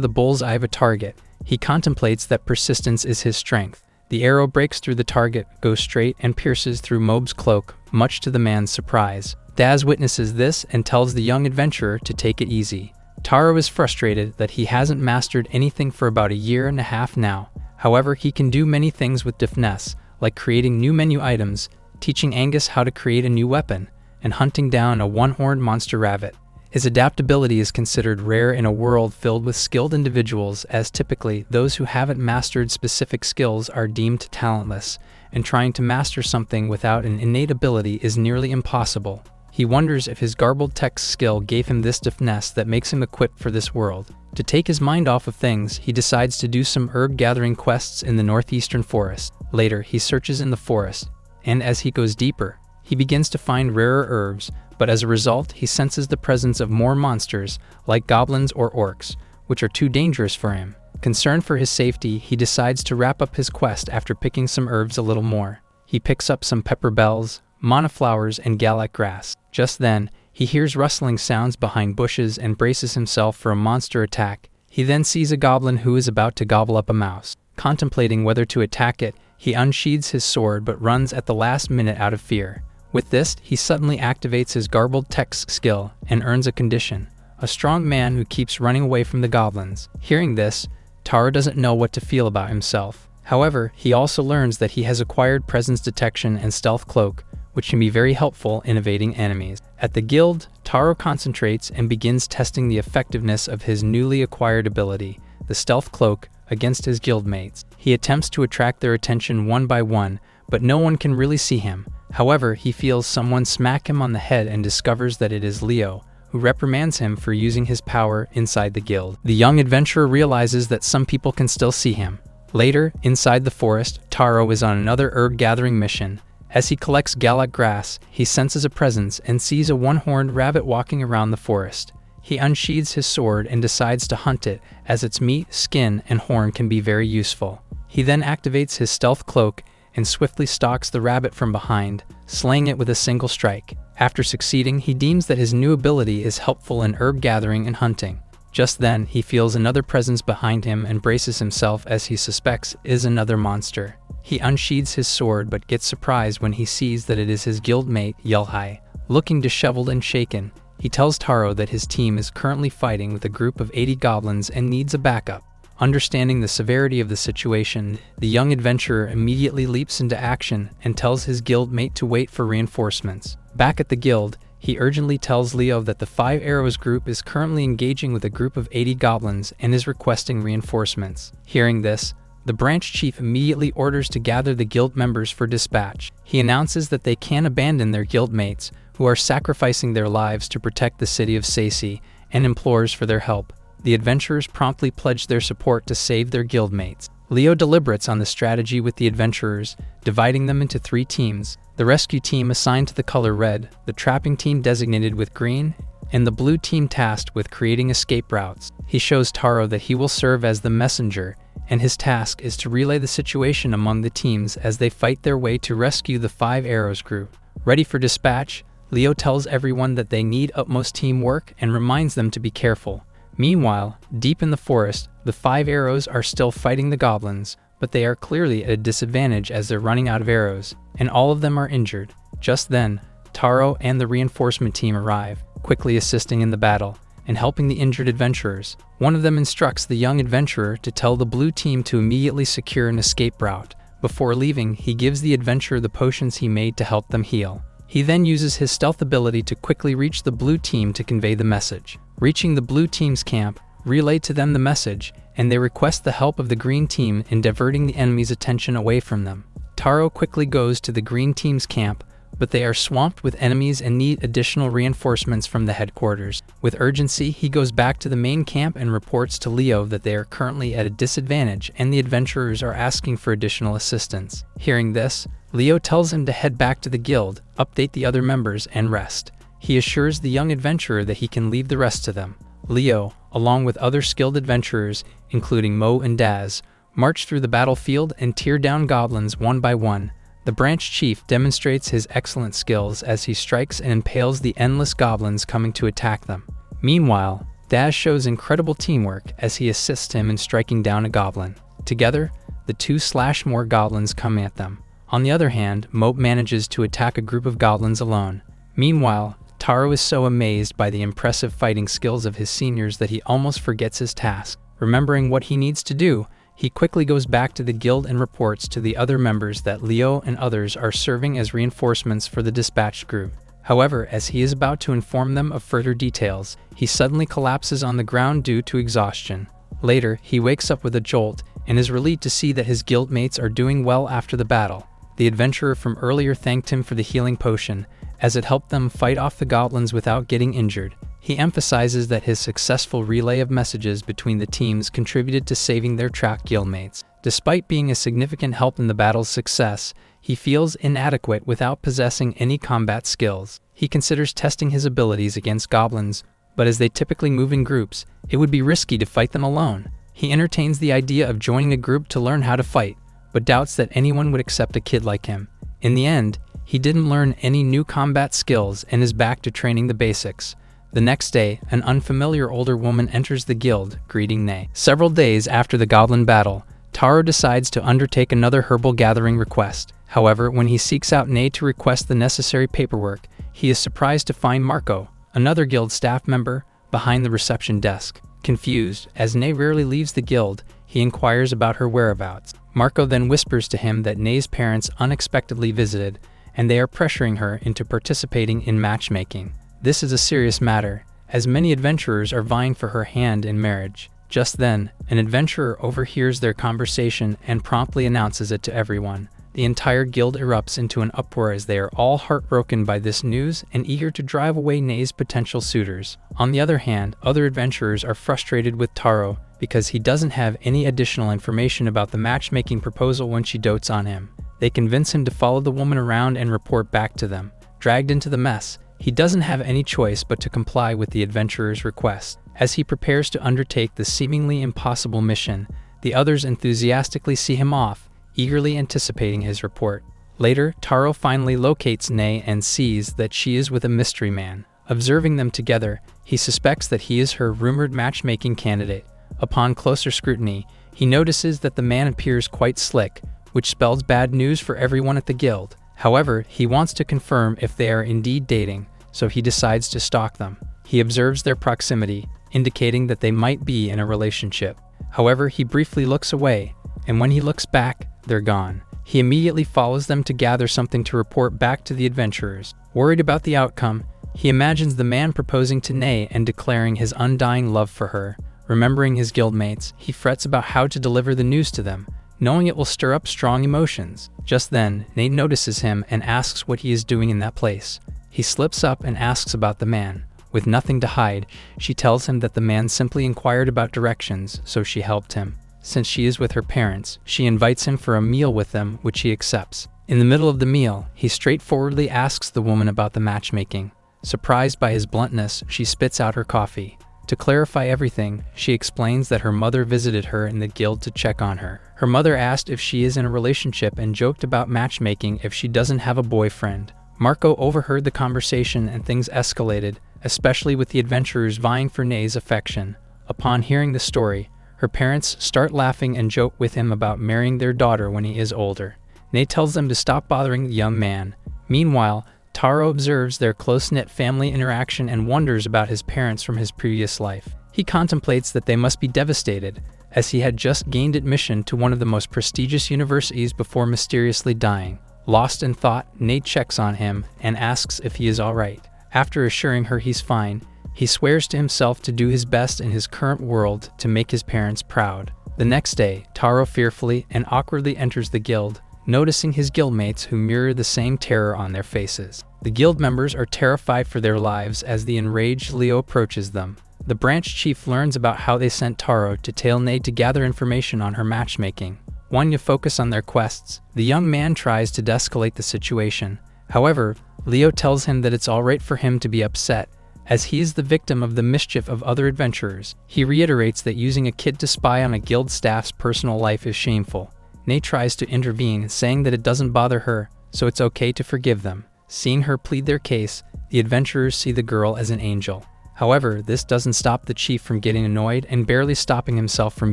the bull's eye of a target, he contemplates that persistence is his strength. The arrow breaks through the target, goes straight, and pierces through Mobe's cloak, much to the man's surprise. Daz witnesses this and tells the young adventurer to take it easy. Taro is frustrated that he hasn't mastered anything for about a year and a half now. However, he can do many things with finesse, like creating new menu items, teaching Angus how to create a new weapon, and hunting down a one-horned monster rabbit. His adaptability is considered rare in a world filled with skilled individuals, as typically those who haven't mastered specific skills are deemed talentless, and trying to master something without an innate ability is nearly impossible. He wonders if his garbled text skill gave him this finesse that makes him equipped for this world. To take his mind off of things, he decides to do some herb-gathering quests in the northeastern forest. Later, he searches in the forest, and as he goes deeper, He begins to find rarer herbs, but as a result, he senses the presence of more monsters, like goblins or orcs, which are too dangerous for him. Concerned for his safety, he decides to wrap up his quest after picking some herbs a little more. He picks up some pepper bells, mana flowers, and galak grass. Just then, he hears rustling sounds behind bushes and braces himself for a monster attack. He then sees a goblin who is about to gobble up a mouse. Contemplating whether to attack it, he unsheathes his sword but runs at the last minute out of fear. With this, he suddenly activates his garbled text skill and earns a condition: a strong man who keeps running away from the goblins. Hearing this, Taro doesn't know what to feel about himself. However, he also learns that he has acquired presence detection and stealth cloak, which can be very helpful in evading enemies. At the guild, Taro concentrates and begins testing the effectiveness of his newly acquired ability, the stealth cloak, against his guildmates. He attempts to attract their attention one by one, but no one can really see him. However, he feels someone smack him on the head and discovers that it is Leo, who reprimands him for using his power inside the guild. The young adventurer realizes that some people can still see him. Later, inside the forest, Taro is on another herb gathering mission. As he collects galak grass, he senses a presence and sees a one-horned rabbit walking around the forest. He unsheathes his sword and decides to hunt it, as its meat, skin, and horn can be very useful. He then activates his stealth cloak and swiftly stalks the rabbit from behind, slaying it with a single strike. After succeeding, he deems that his new ability is helpful in herb gathering and hunting. Just then, he feels another presence behind him and braces himself as he suspects is another monster. He unsheathes his sword but gets surprised when he sees that it is his guildmate, Yelhai. Looking disheveled and shaken, he tells Taro that his team is currently fighting with a group of 80 goblins and needs a backup. Understanding the severity of the situation, the young adventurer immediately leaps into action and tells his guildmate to wait for reinforcements. Back at the guild, he urgently tells Leo that the Five Arrows group is currently engaging with a group of 80 goblins and is requesting reinforcements. Hearing this, the branch chief immediately orders to gather the guild members for dispatch. He announces that they can't abandon their guildmates, who are sacrificing their lives to protect the city of Seisi, and implores for their help. The adventurers promptly pledge their support to save their guildmates. Leo deliberates on the strategy with the adventurers, dividing them into 3 teams: the rescue team assigned to the color red, the trapping team designated with green, and the blue team tasked with creating escape routes. He shows Taro that he will serve as the messenger, and his task is to relay the situation among the teams as they fight their way to rescue the Five Arrows group. Ready for dispatch, Leo tells everyone that they need utmost teamwork and reminds them to be careful. Meanwhile, deep in the forest, the Five Arrows are still fighting the goblins, but they are clearly at a disadvantage as they're running out of arrows, and all of them are injured. Just then, Taro and the reinforcement team arrive, quickly assisting in the battle and helping the injured adventurers. One of them instructs the young adventurer to tell the blue team to immediately secure an escape route. Before leaving, he gives the adventurer the potions he made to help them heal. He then uses his stealth ability to quickly reach the blue team to convey the message. Reaching the blue team's camp, relay to them the message, and they request the help of the green team in diverting the enemy's attention away from them. Taro quickly goes to the green team's camp, but they are swamped with enemies and need additional reinforcements from the headquarters. With urgency, he goes back to the main camp and reports to Leo that they are currently at a disadvantage and the adventurers are asking for additional assistance. Hearing this, Leo tells him to head back to the guild, update the other members, and rest. He assures the young adventurer that he can leave the rest to them. Leo, along with other skilled adventurers, including Mo and Daz, march through the battlefield and tear down goblins one by one. The branch chief demonstrates his excellent skills as he strikes and impales the endless goblins coming to attack them. Meanwhile, Daz shows incredible teamwork as he assists him in striking down a goblin. Together, the 2/ more goblins come at them. On the other hand, Mo manages to attack a group of goblins alone. Meanwhile, Taro is so amazed by the impressive fighting skills of his seniors that he almost forgets his task. Remembering what he needs to do, he quickly goes back to the guild and reports to the other members that Leo and others are serving as reinforcements for the dispatched group. However, as he is about to inform them of further details, he suddenly collapses on the ground due to exhaustion. Later, he wakes up with a jolt and is relieved to see that his guildmates are doing well after the battle. The adventurer from earlier thanked him for the healing potion, as it helped them fight off the goblins without getting injured. He emphasizes that his successful relay of messages between the teams contributed to saving their trapped guildmates. Despite being a significant help in the battle's success, he feels inadequate without possessing any combat skills. He considers testing his abilities against goblins, but as they typically move in groups, it would be risky to fight them alone. He entertains the idea of joining a group to learn how to fight, but doubts that anyone would accept a kid like him. In the end, he didn't learn any new combat skills and is back to training the basics. The next day, an unfamiliar older woman enters the guild, greeting Nei. Several days after the goblin battle, Taro decides to undertake another herbal gathering request. However, when he seeks out Nei to request the necessary paperwork, he is surprised to find Marco, another guild staff member, behind the reception desk. Confused, as Nei rarely leaves the guild, he inquires about her whereabouts. Marco then whispers to him that Nei's parents unexpectedly visited, and they are pressuring her into participating in matchmaking. This is a serious matter, as many adventurers are vying for her hand in marriage. Just then, an adventurer overhears their conversation and promptly announces it to everyone. The entire guild erupts into an uproar as they are all heartbroken by this news and eager to drive away Nei's potential suitors. On the other hand, other adventurers are frustrated with Taro because he doesn't have any additional information about the matchmaking proposal when she dotes on him. They convince him to follow the woman around and report back to them. Dragged into the mess, he doesn't have any choice but to comply with the adventurer's request. As he prepares to undertake the seemingly impossible mission, the others enthusiastically see him off, eagerly anticipating his report. Later, Taro finally locates Nei and sees that she is with a mystery man. Observing them together, he suspects that he is her rumored matchmaking candidate. Upon closer scrutiny, he notices that the man appears quite slick, which spells bad news for everyone at the guild. However, he wants to confirm if they are indeed dating, so he decides to stalk them. He observes their proximity, indicating that they might be in a relationship. However, he briefly looks away, and when he looks back, they're gone. He immediately follows them to gather something to report back to the adventurers. Worried about the outcome, he imagines the man proposing to Nei and declaring his undying love for her. Remembering his guildmates, he frets about how to deliver the news to them, knowing it will stir up strong emotions. Just then, Nei notices him and asks what he is doing in that place. He slips up and asks about the man. With nothing to hide, she tells him that the man simply inquired about directions, so she helped him. Since she is with her parents, she invites him for a meal with them, which he accepts. In the middle of the meal, he straightforwardly asks the woman about the matchmaking. Surprised by his bluntness, she spits out her coffee. To clarify everything, she explains that her mother visited her in the guild to check on her. Her mother asked if she is in a relationship and joked about matchmaking if she doesn't have a boyfriend. Marco overheard the conversation and things escalated, especially with the adventurers vying for Nei's affection. Upon hearing the story, her parents start laughing and joke with him about marrying their daughter when he is older. Nei tells them to stop bothering the young man. Meanwhile, Taro observes their close-knit family interaction and wonders about his parents from his previous life. He contemplates that they must be devastated, as he had just gained admission to one of the most prestigious universities before mysteriously dying. Lost in thought, Nei checks on him and asks if he is alright. After assuring her he's fine, he swears to himself to do his best in his current world to make his parents proud. The next day, Taro fearfully and awkwardly enters the guild, noticing his guildmates who mirror the same terror on their faces. The guild members are terrified for their lives as the enraged Leo approaches them. The branch chief learns about how they sent Taro to tell Nei to gather information on her matchmaking. Wanting to focus on their quests, the young man tries to de-escalate the situation. However, Leo tells him that it's alright for him to be upset, as he is the victim of the mischief of other adventurers. He reiterates that using a kid to spy on a guild staff's personal life is shameful. Nei tries to intervene, saying that it doesn't bother her, so it's okay to forgive them. Seeing her plead their case, the adventurers see the girl as an angel. However, this doesn't stop the chief from getting annoyed and barely stopping himself from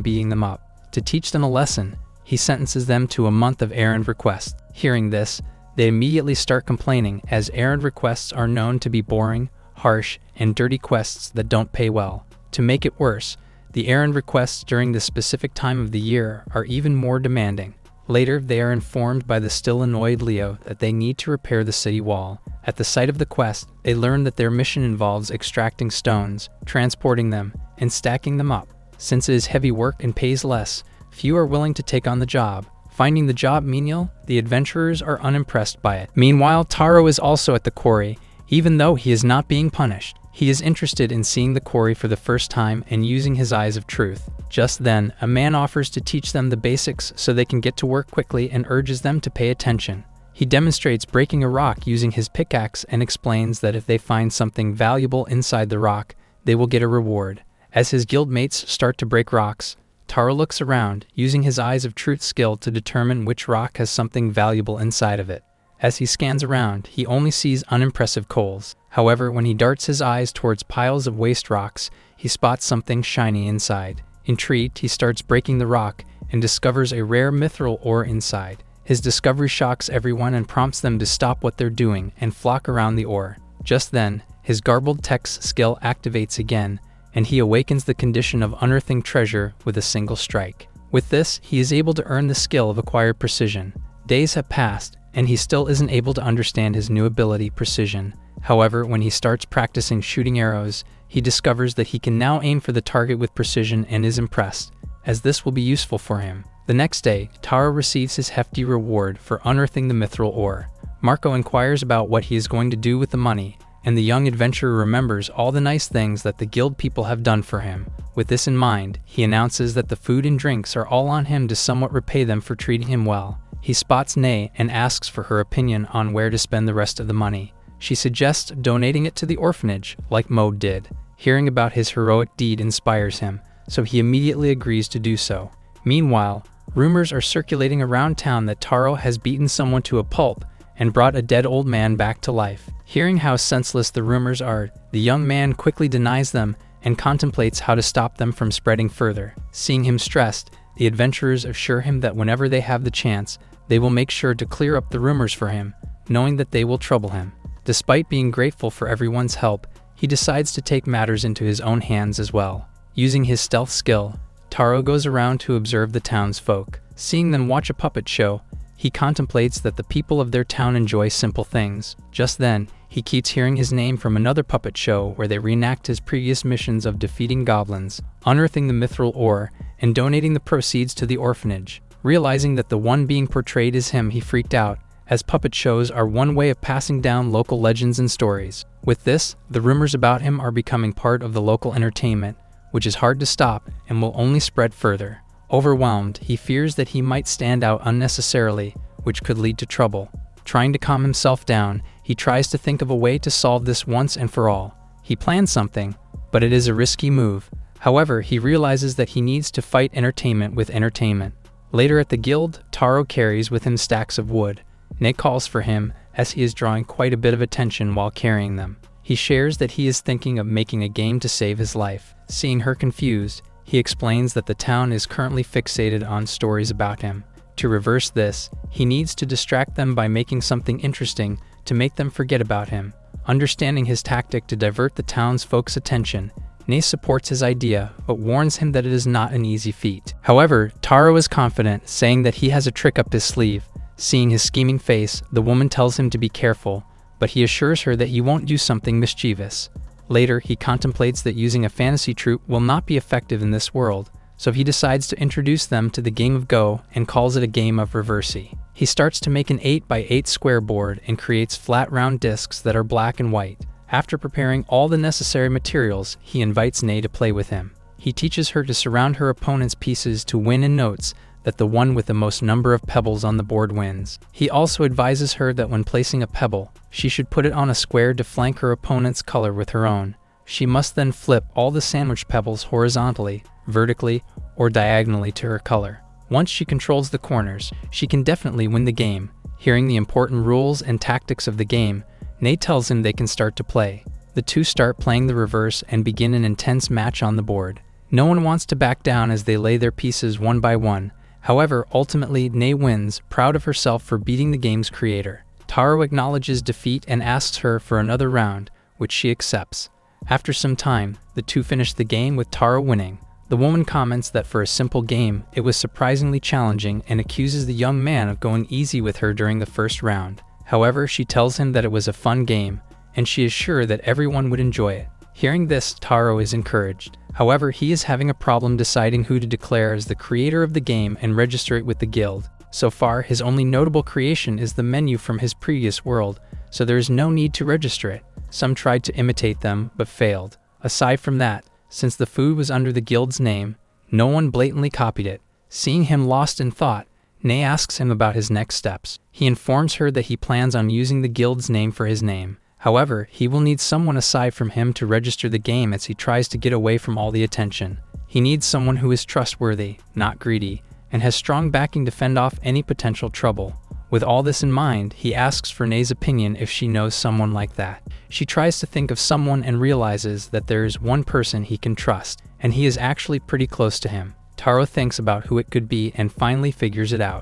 beating them up. To teach them a lesson, he sentences them to a month of errand requests. Hearing this, they immediately start complaining, as errand requests are known to be boring, harsh, and dirty quests that don't pay well. To make it worse, the errand requests during this specific time of the year are even more demanding. Later, they are informed by the still annoyed Leo that they need to repair the city wall. At the site of the quest, they learn that their mission involves extracting stones, transporting them, and stacking them up. Since it is heavy work and pays less, few are willing to take on the job. Finding the job menial, the adventurers are unimpressed by it. Meanwhile, Taro is also at the quarry, even though he is not being punished. He is interested in seeing the quarry for the first time and using his eyes of truth. Just then, a man offers to teach them the basics so they can get to work quickly and urges them to pay attention. He demonstrates breaking a rock using his pickaxe and explains that if they find something valuable inside the rock, they will get a reward. As his guildmates start to break rocks, Taro looks around, using his eyes of truth skill to determine which rock has something valuable inside of it. As he scans around, he only sees unimpressive coals. However, when he darts his eyes towards piles of waste rocks, he spots something shiny inside. Intrigued, he starts breaking the rock and discovers a rare mithril ore inside. His discovery shocks everyone and prompts them to stop what they're doing and flock around the ore. Just then, his garbled text skill activates again, and he awakens the condition of unearthing treasure with a single strike. With this, he is able to earn the skill of acquired precision. Days have passed, and he still isn't able to understand his new ability, precision. However, when he starts practicing shooting arrows, he discovers that he can now aim for the target with precision and is impressed, as this will be useful for him. The next day, Taro receives his hefty reward for unearthing the mithril ore. Marco inquires about what he is going to do with the money, and the young adventurer remembers all the nice things that the guild people have done for him. With this in mind, he announces that the food and drinks are all on him to somewhat repay them for treating him well. He spots Nei and asks for her opinion on where to spend the rest of the money. She suggests donating it to the orphanage, like Mo did. Hearing about his heroic deed inspires him, so he immediately agrees to do so. Meanwhile, rumors are circulating around town that Taro has beaten someone to a pulp and brought a dead old man back to life. Hearing how senseless the rumors are, the young man quickly denies them and contemplates how to stop them from spreading further. Seeing him stressed, the adventurers assure him that whenever they have the chance, they will make sure to clear up the rumors for him, knowing that they will trouble him. Despite being grateful for everyone's help, he decides to take matters into his own hands as well. Using his stealth skill, Taro goes around to observe the townsfolk. Seeing them watch a puppet show, he contemplates that the people of their town enjoy simple things. Just then, he keeps hearing his name from another puppet show where they reenact his previous missions of defeating goblins, unearthing the mithril ore, and donating the proceeds to the orphanage. Realizing that the one being portrayed is him, he freaked out, as puppet shows are one way of passing down local legends and stories. With this, the rumors about him are becoming part of the local entertainment, which is hard to stop and will only spread further. Overwhelmed, he fears that he might stand out unnecessarily, which could lead to trouble. Trying to calm himself down, he tries to think of a way to solve this once and for all. He plans something, but it is a risky move. However, he realizes that he needs to fight entertainment with entertainment. Later at the guild, Taro carries with him stacks of wood. Nei calls for him, as he is drawing quite a bit of attention while carrying them. He shares that he is thinking of making a game to save his life. Seeing her confused, he explains that the town is currently fixated on stories about him. To reverse this, he needs to distract them by making something interesting to make them forget about him. Understanding his tactic to divert the townsfolk's attention, Nei supports his idea, but warns him that it is not an easy feat. However, Taro is confident, saying that he has a trick up his sleeve. Seeing his scheming face, the woman tells him to be careful, but he assures her that he won't do something mischievous. Later, he contemplates that using a fantasy troupe will not be effective in this world, so he decides to introduce them to the game of Go and calls it a game of reversey. He starts to make an 8x8 square board and creates flat round discs that are black and white. After preparing all the necessary materials, he invites Nei to play with him. He teaches her to surround her opponent's pieces to win and notes that the one with the most number of pebbles on the board wins. He also advises her that when placing a pebble, she should put it on a square to flank her opponent's color with her own. She must then flip all the sandwich pebbles horizontally, vertically, or diagonally to her color. Once she controls the corners, she can definitely win the game. Hearing the important rules and tactics of the game, Nei tells him they can start to play. The two start playing the reverse and begin an intense match on the board. No one wants to back down as they lay their pieces one by one. However, ultimately, Nei wins, proud of herself for beating the game's creator. Taro acknowledges defeat and asks her for another round, which she accepts. After some time, the two finish the game with Taro winning. The woman comments that for a simple game, it was surprisingly challenging and accuses the young man of going easy with her during the first round. However, she tells him that it was a fun game, and she is sure that everyone would enjoy it. Hearing this, Taro is encouraged. However, he is having a problem deciding who to declare as the creator of the game and register it with the guild. So far, his only notable creation is the menu from his previous world, so there is no need to register it. Some tried to imitate them, but failed. Aside from that, since the food was under the guild's name, no one blatantly copied it. Seeing him lost in thought, Nay asks him about his next steps. He informs her that he plans on using the guild's name for his name. However, he will need someone aside from him to register the game as he tries to get away from all the attention. He needs someone who is trustworthy, not greedy, and has strong backing to fend off any potential trouble. With all this in mind, he asks for Nay's opinion if she knows someone like that. She tries to think of someone and realizes that there is one person he can trust, and he is actually pretty close to him. Taro thinks about who it could be and finally figures it out.